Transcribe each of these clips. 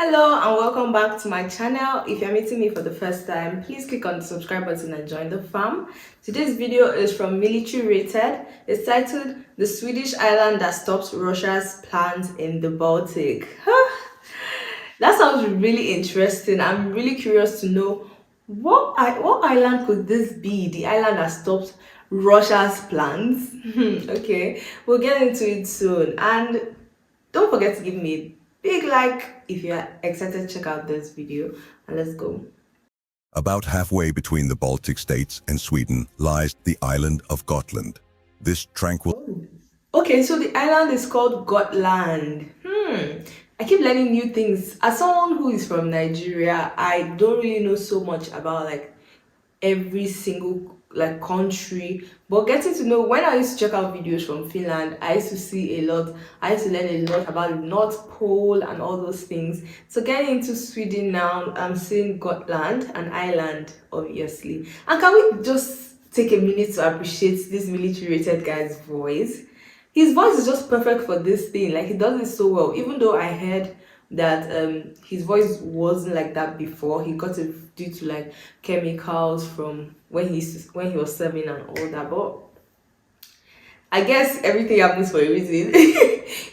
Hello and welcome back to my channel. If you're meeting me for the first time, please click on the subscribe button and join the fam. Today's video is from Military Rated. It's titled "The Swedish Island That Stops Russia's Plans in the Baltic." That sounds really interesting. I'm really curious to know what island could this be? The island that stops Russia's plans. Okay, we'll get into it soon. And don't forget to give me a big like if you're excited to check out this video. And let's go. About halfway between the Baltic states and Sweden lies the island of Gotland. This tranquil Okay, so the island is called Gotland. I keep learning new things. As someone who is from Nigeria, I don't really know so much about like every single like country, but getting to know, when I used to check out videos from Finland, I used to see a lot. I used to learn a lot about the North Pole and all those things. So getting into Sweden now, I'm seeing Gotland, an island, obviously. And can we just take a minute to appreciate this military rated guy's voice? His voice is just perfect for this thing. Like, he does it so well. Even though I heard that his voice wasn't like that before, he got it due to like chemicals from when he was serving and all that. But I guess everything happens for a reason.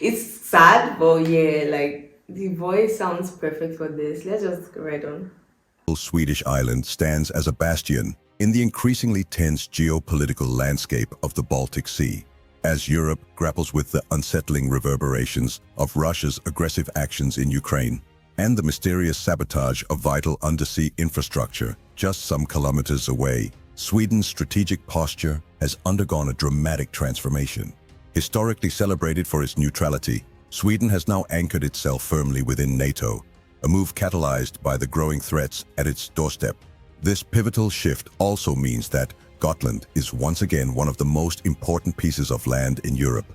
It's sad, but yeah, like the voice sounds perfect for this. Let's just go right on. Swedish island stands as a bastion in the increasingly tense geopolitical landscape of the Baltic Sea. As Europe grapples with the unsettling reverberations of Russia's aggressive actions in Ukraine and the mysterious sabotage of vital undersea infrastructure just some kilometers away, Sweden's strategic posture has undergone a dramatic transformation. Historically celebrated for its neutrality, Sweden has now anchored itself firmly within NATO, a move catalyzed by the growing threats at its doorstep. This pivotal shift also means that Gotland is once again one of the most important pieces of land in Europe.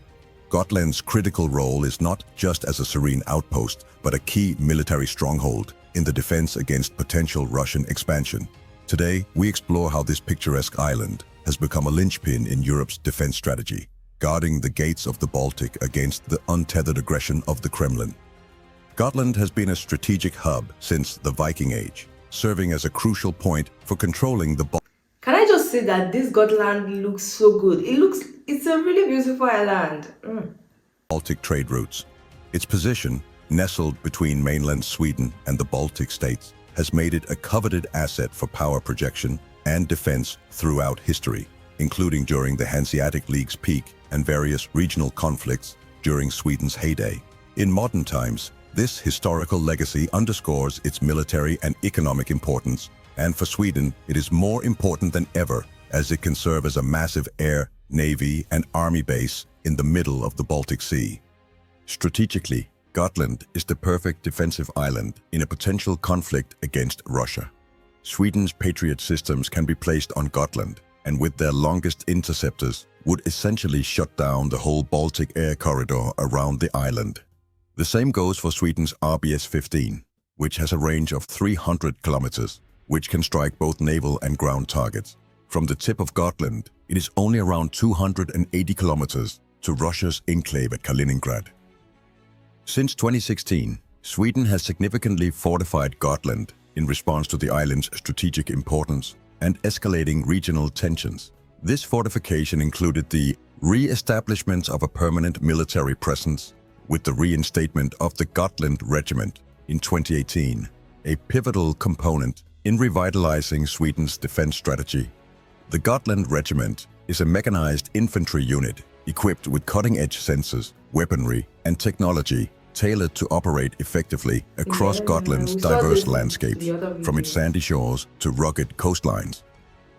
Gotland's critical role is not just as a serene outpost, but a key military stronghold in the defense against potential Russian expansion. Today, we explore how this picturesque island has become a linchpin in Europe's defense strategy, guarding the gates of the Baltic against the untethered aggression of the Kremlin. Gotland has been a strategic hub since the Viking Age, serving as a crucial point for controlling the Can I just say that this Gotland looks so good? It's a really beautiful island. Baltic trade routes. Its position, nestled between mainland Sweden and the Baltic states, has made it a coveted asset for power projection and defense throughout history, including during the Hanseatic League's peak and various regional conflicts during Sweden's heyday. In modern times, this historical legacy underscores its military and economic importance, and for Sweden, it is more important than ever as it can serve as a massive air, navy, and army base in the middle of the Baltic Sea. Strategically, Gotland is the perfect defensive island in a potential conflict against Russia. Sweden's Patriot systems can be placed on Gotland, and with their longest interceptors, would essentially shut down the whole Baltic air corridor around the island. The same goes for Sweden's RBS-15, which has a range of 300 kilometers, which can strike both naval and ground targets. From the tip of Gotland, it is only around 280 kilometers to Russia's enclave at Kaliningrad. Since 2016, Sweden has significantly fortified Gotland in response to the island's strategic importance and escalating regional tensions. This fortification included the re-establishment of a permanent military presence with the reinstatement of the Gotland Regiment in 2018, a pivotal component in revitalizing Sweden's defense strategy. The Gotland Regiment is a mechanized infantry unit equipped with cutting-edge sensors, weaponry, and technology tailored to operate effectively across Gotland's diverse landscapes, from its sandy shores to rugged coastlines.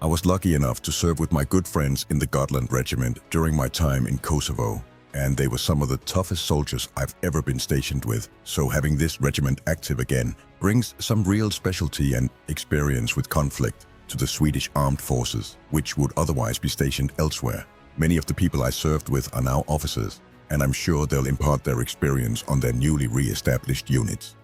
I was lucky enough to serve with my good friends in the Gotland Regiment during my time in Kosovo, and they were some of the toughest soldiers I've ever been stationed with, so having this regiment active again brings some real specialty and experience with conflict to the Swedish armed forces, which would otherwise be stationed elsewhere. Many of the people I served with are now officers, and I'm sure they'll impart their experience on their newly re-established units.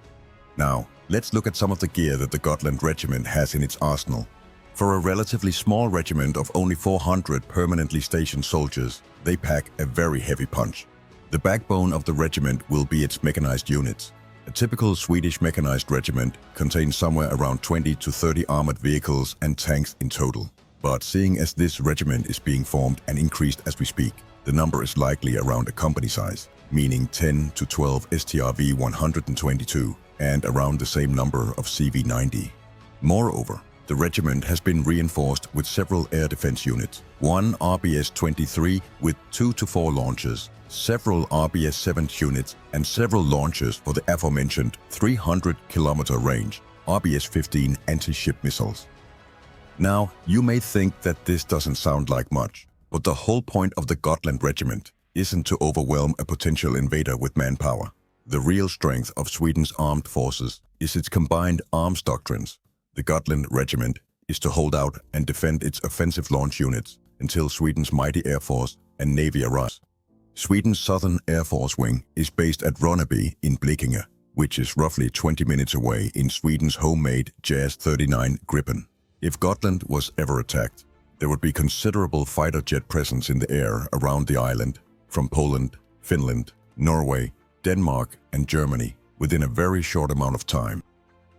Now, let's look at some of the gear that the Gotland Regiment has in its arsenal. For a relatively small regiment of only 400 permanently stationed soldiers, they pack a very heavy punch. The backbone of the regiment will be its mechanized units, A typical Swedish mechanized regiment contains somewhere around 20 to 30 armored vehicles and tanks in total. But seeing as this regiment is being formed and increased as we speak, the number is likely around a company size, meaning 10 to 12 STRV 122 and around the same number of CV90. Moreover, the regiment has been reinforced with several air defense units, one RBS-23 with 2 to 4 launchers, several RBS-7 units, and several launchers for the aforementioned 300-kilometer range RBS-15 anti-ship missiles. Now, you may think that this doesn't sound like much, but the whole point of the Gotland Regiment isn't to overwhelm a potential invader with manpower. The real strength of Sweden's armed forces is its combined arms doctrines. The Gotland Regiment is to hold out and defend its offensive launch units until Sweden's mighty Air Force and Navy arrives. Sweden's Southern Air Force Wing is based at Ronneby in Blekinge, which is roughly 20 minutes away in Sweden's homemade JAS-39 Gripen. If Gotland was ever attacked, there would be considerable fighter jet presence in the air around the island, from Poland, Finland, Norway, Denmark, and Germany within a very short amount of time.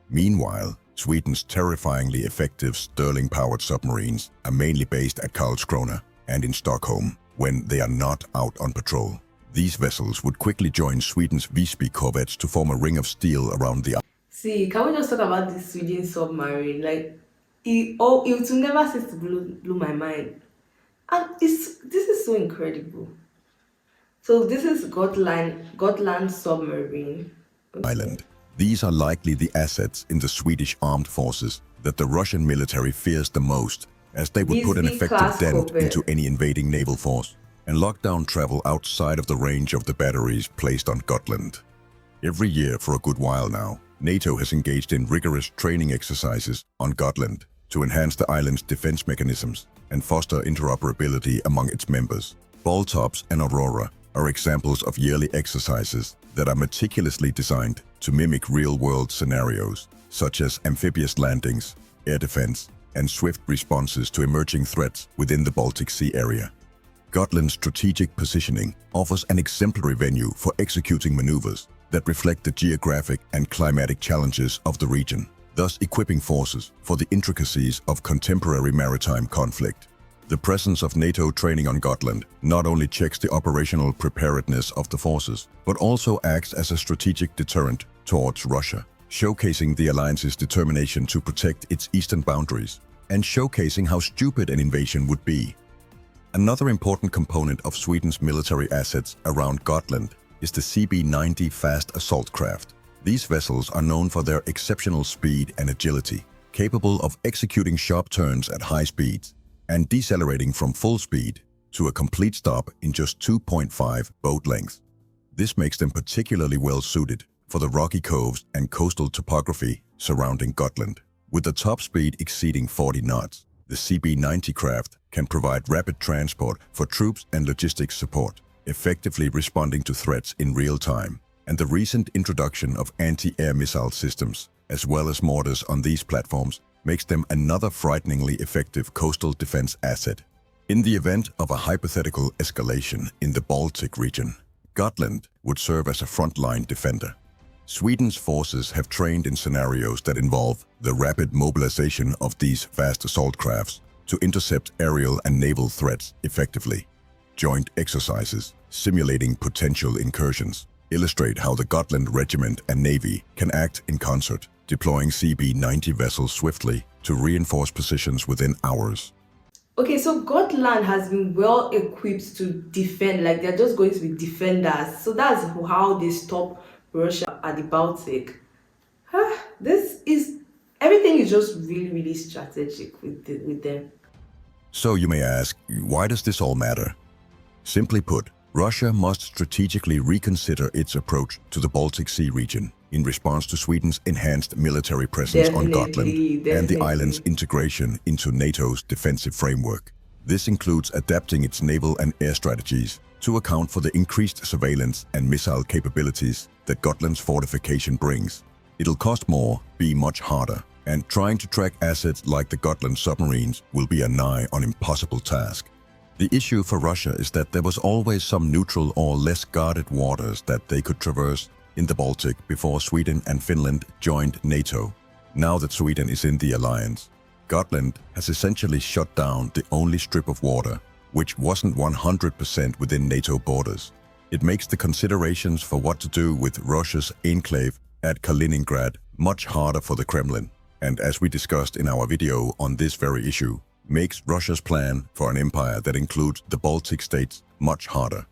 Meanwhile, Sweden's terrifyingly effective Stirling-powered submarines are mainly based at Karlskrona and in Stockholm when they are not out on patrol. These vessels would quickly join Sweden's Visby corvettes to form a ring of steel around the island. See, can we just talk about this Sweden submarine? Like, it will never cease to blow my mind. And this is so incredible. So this is Gotland submarine. Okay. These are likely the assets in the Swedish armed forces that the Russian military fears the most, as they would put an effective dent into any invading naval force and lock down travel outside of the range of the batteries placed on Gotland. Every year for a good while now, NATO has engaged in rigorous training exercises on Gotland to enhance the island's defense mechanisms and foster interoperability among its members. Baltops and Aurora are examples of yearly exercises that are meticulously designed to mimic real-world scenarios, such as amphibious landings, air defense, and swift responses to emerging threats within the Baltic Sea area. Gotland's strategic positioning offers an exemplary venue for executing maneuvers that reflect the geographic and climatic challenges of the region, thus equipping forces for the intricacies of contemporary maritime conflict. The presence of NATO training on Gotland not only checks the operational preparedness of the forces, but also acts as a strategic deterrent towards Russia, showcasing the alliance's determination to protect its eastern boundaries and showcasing how stupid an invasion would be. Another important component of Sweden's military assets around Gotland is the CB-90 fast assault craft. These vessels are known for their exceptional speed and agility, capable of executing sharp turns at high speeds and decelerating from full speed to a complete stop in just 2.5 boat lengths. This makes them particularly well suited for the rocky coves and coastal topography surrounding Gotland. With a top speed exceeding 40 knots, the CB-90 craft can provide rapid transport for troops and logistics support, effectively responding to threats in real time. And the recent introduction of anti-air missile systems, as well as mortars on these platforms, makes them another frighteningly effective coastal defense asset. In the event of a hypothetical escalation in the Baltic region, Gotland would serve as a frontline defender. Sweden's forces have trained in scenarios that involve the rapid mobilization of these fast assault crafts to intercept aerial and naval threats effectively. Joint exercises simulating potential incursions illustrate how the Gotland Regiment and Navy can act in concert, deploying CB-90 vessels swiftly to reinforce positions within hours. Okay, so Gotland has been well equipped to defend, like they're just going to be defenders. So that's how they stop Russia at the Baltic. Everything is just really, really strategic with them. So you may ask, why does this all matter? Simply put, Russia must strategically reconsider its approach to the Baltic Sea region in response to Sweden's enhanced military presence on Gotland and the island's integration into NATO's defensive framework. This includes adapting its naval and air strategies to account for the increased surveillance and missile capabilities that Gotland's fortification brings. It'll cost more, be much harder, and trying to track assets like the Gotland submarines will be a nigh on impossible task. The issue for Russia is that there was always some neutral or less guarded waters that they could traverse in the Baltic before Sweden and Finland joined NATO. Now that Sweden is in the alliance, Gotland has essentially shut down the only strip of water which wasn't 100% within NATO borders. It makes the considerations for what to do with Russia's enclave at Kaliningrad much harder for the Kremlin, and as we discussed in our video on this very issue, makes Russia's plan for an empire that includes the Baltic states much harder.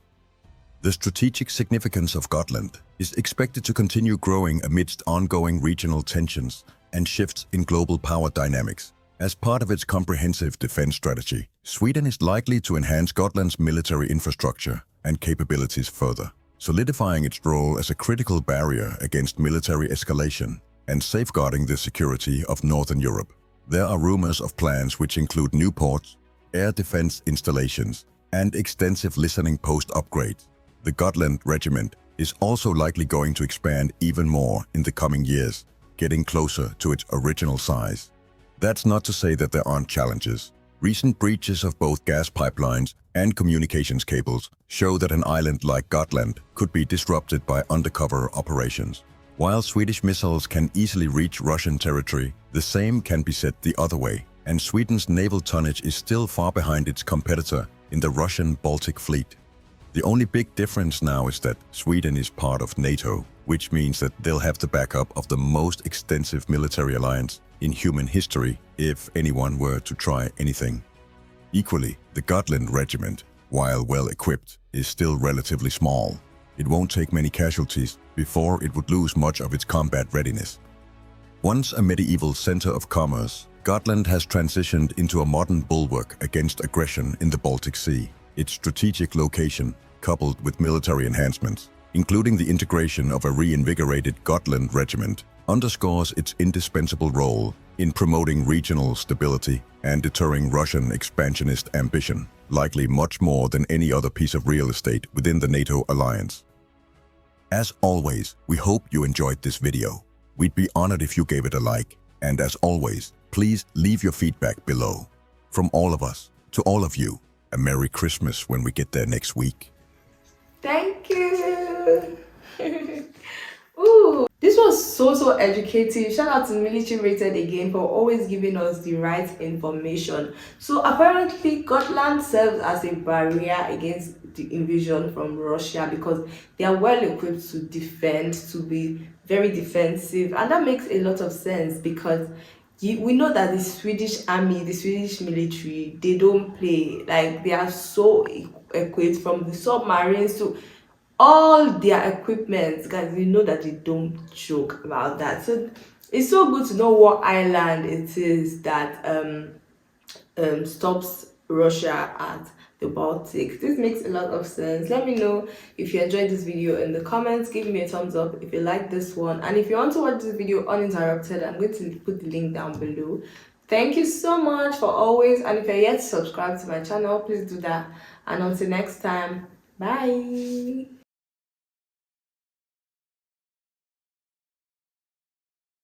The strategic significance of Gotland is expected to continue growing amidst ongoing regional tensions and shifts in global power dynamics. As part of its comprehensive defense strategy, Sweden is likely to enhance Gotland's military infrastructure and capabilities further, solidifying its role as a critical barrier against military escalation and safeguarding the security of Northern Europe. There are rumors of plans which include new ports, air defense installations, and extensive listening post upgrades. The Gotland Regiment is also likely going to expand even more in the coming years, getting closer to its original size. That's not to say that there aren't challenges. Recent breaches of both gas pipelines and communications cables show that an island like Gotland could be disrupted by undercover operations. While Swedish missiles can easily reach Russian territory, the same can be said the other way, and Sweden's naval tonnage is still far behind its competitor in the Russian Baltic fleet. The only big difference now is that Sweden is part of NATO, which means that they'll have the backup of the most extensive military alliance in human history if anyone were to try anything. Equally, the Gotland Regiment, while well equipped, is still relatively small. It won't take many casualties before it would lose much of its combat readiness. Once a medieval center of commerce, Gotland has transitioned into a modern bulwark against aggression in the Baltic Sea. Its strategic location, coupled with military enhancements, including the integration of a reinvigorated Gotland Regiment, underscores its indispensable role in promoting regional stability and deterring Russian expansionist ambition, likely much more than any other piece of real estate within the NATO alliance. As always, we hope you enjoyed this video. We'd be honored if you gave it a like, and as always, please leave your feedback below. From all of us to all of you, a Merry Christmas when we get there next week. Thank you. Ooh, this was so educative. Shout out to Military Rated again for always giving us the right information. So apparently Gotland serves as a barrier against the invasion from Russia because they are well equipped to defend, to be very defensive, and that makes a lot of sense because we know that the Swedish army, the Swedish military, they don't play. Like, they are so equipped, from the submarines to all their equipment, guys. You know that they don't joke about that. So it's so good to know what island it is that stops Russia at the Baltic. This makes a lot of sense. Let me know if you enjoyed this video in the comments. Give me a thumbs up if you like this one, and if you want to watch this video uninterrupted, I'm going to put the link down below. Thank you so much for always, and if you're yet to subscribe to my channel, please do that. And until next time, bye.